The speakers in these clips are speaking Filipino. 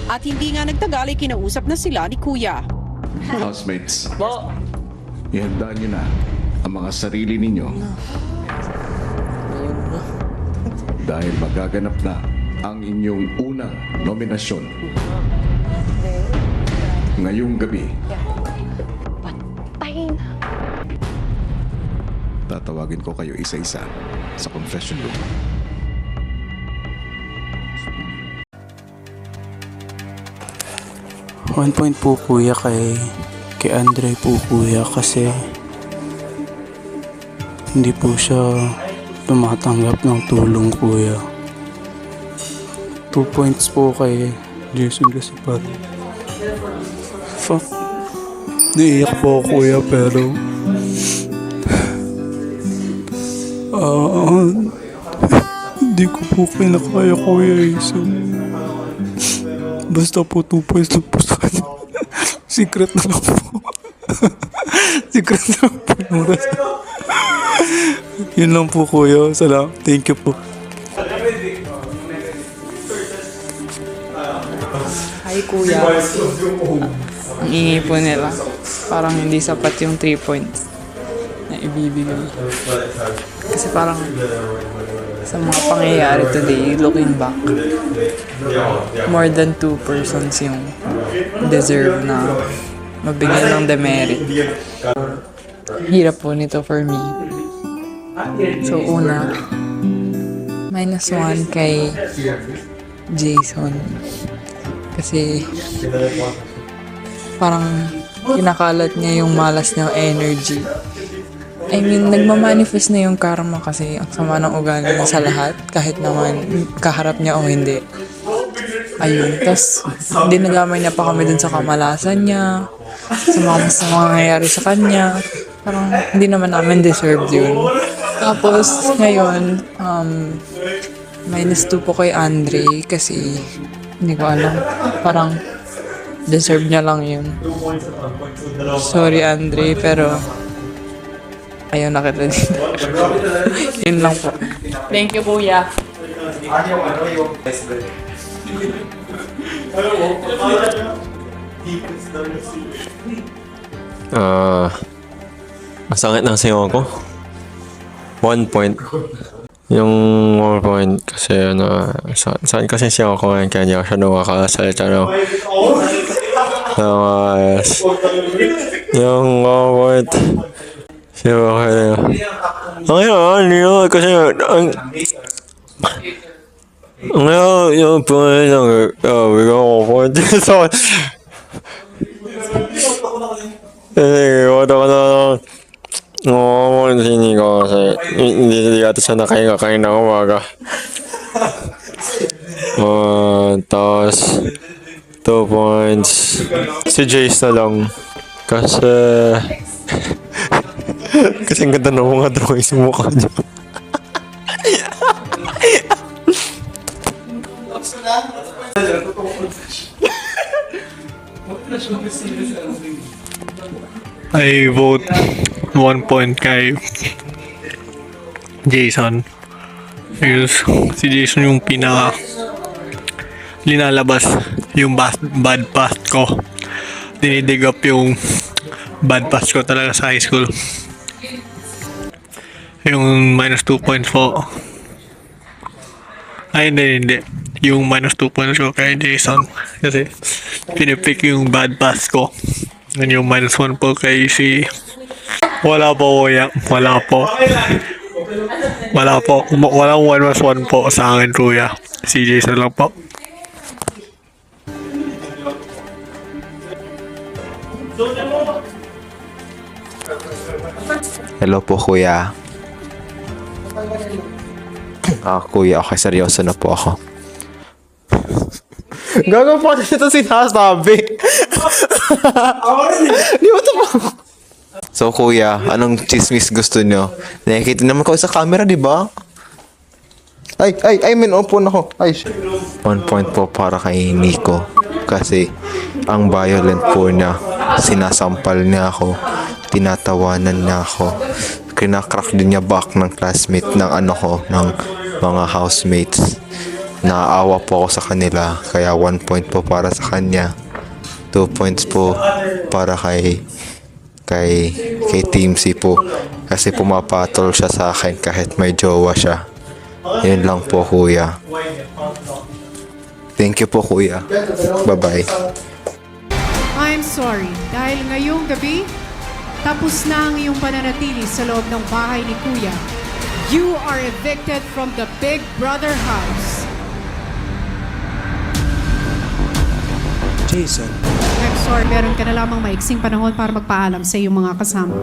At hindi nga nagtagal ay kinausap na sila ni Kuya. Housemates, Po. ihanda nyo na ang mga sarili ninyo Ayun na. dahil magaganap na ang inyong unang nominasyon. Ngayong gabi, Patay na. tatawagin ko kayo isa-isa sa confession room. One point po kuya kay Andre po kuya kasi hindi po siya tumatanggap ng tulong kuya. 2 points po kay Jason kasi pa. Fuck. Naiiyak po ako, kuya pero hindi ko po kinakaya kuya Jason. Basta po 2 points lang po sa kanya. Secret na lang po. Secret na lang po. Yun lang po kuya. Salamat. Thank you po. Hi kuya. Ang ingay po nila. Parang hindi sapat yung 3 points na ibibigay. Kasi parang sa mga pangyayari today, looking back, more than 2 persons yung deserve na mabigyan ng demerit. Hirap po nito for me. So una, -1 kay Jason. Kasi parang kinakalat niya yung malas niyang energy. I mean, nagmamanifest na yung karma kasi ang sama ng ugali niya sa lahat, kahit naman kaharap niya o hindi. Ayun, tas dinagamay niya pa kami dun sa kamalasan niya, sa mga nangyayari sa kanya. Parang hindi naman namin deserve yun. Tapos ngayon, -2 po kay Andre kasi hindi ko alam, parang deserve niya lang yun. Sorry Andre, pero ayaw na kita dito. Yun lang po. Thank you, kuya. Masakit ng singaw ko. 1 point. Yung 1 point kasi saan kasi singaw ko ngayon kaya hindi ako siya nakakasalita ng yung 1 point. Singaw ko na hindi ako kasi yung point ng bigyan ko point so wala ko na hindi ko kasi hindi yata siya nakahinga kain na umaga. Tapos 2 points si Jace na lang kasi kasi ang ganda ng mga drawing sa mukha niya. I vote 1 point kay Jason. Because si Jason yung pinaka linalabas yung bad past ko. Dinidig up yung bad past ko talaga sa high school. Yung -2 points po. Ay, hindi. Yung -2 points ko kay Jason. Kasi pinipick yung bad past ko. And yung -1 po kay si... Wala po kuya. Wala po. Walang 1+1 po sa akin kuya. Si Jason lang po. Hello po kuya. Kuya, okay, seryoso na po ako. Gago po ito sinasabi. Di ba ito po? So kuya, anong chismis gusto nyo? Nakikita naman ko sa camera, di ba? Ay, upo na ako. 1 point po para kay Nico. Kasi ang violent po niya. Sinasampal niya ako. Tinatawanan niya ako. Kinakrak din niya back ng classmate ng ng mga housemates. Naaawa po ako sa kanila. Kaya 1 point po para sa kanya. 2 points po para kay Team C po. Kasi pumapatol siya sa akin kahit may jowa siya. Yun lang po, kuya. Thank you po, kuya. Bye-bye. I'm sorry, dahil ngayong gabi, tapos na ang iyong pananatili sa loob ng bahay ni Kuya. You are evicted from the Big Brother house. Jason. I'm sorry, meron ka na lamang maiksing panahon para magpaalam sa iyong mga kasama.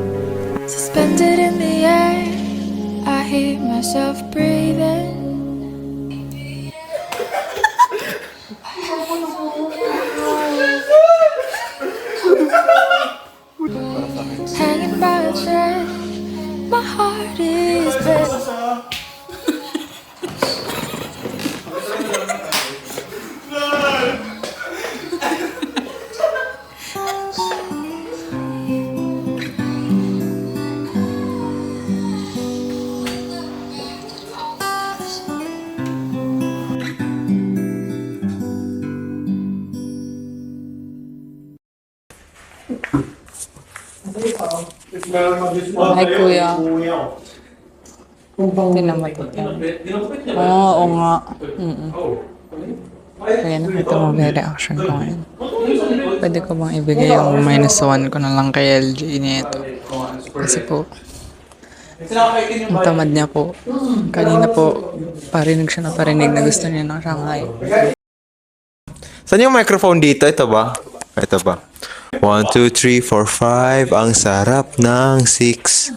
Suspended in the air, I hear myself breathing. Hanging by a thread, my heart is breaking. Ay, kuya. Tingnan mo ito. Oo nga. Kaya nakita mo ba yung reaction ko ngayon? Pwede ko bang ibigay yung -1 ko na lang kay LJ nito? Kasi po, ang tamad niya po. Kanina po, parinig siya na parinig na gusto niya ng Shanghai. Saan yung microphone dito? Ito ba? Ito ba? 1, 2, 3, 4, 5. Ang sarap ng 6.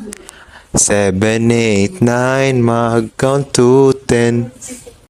7, 8, 9. Mag-count to 10.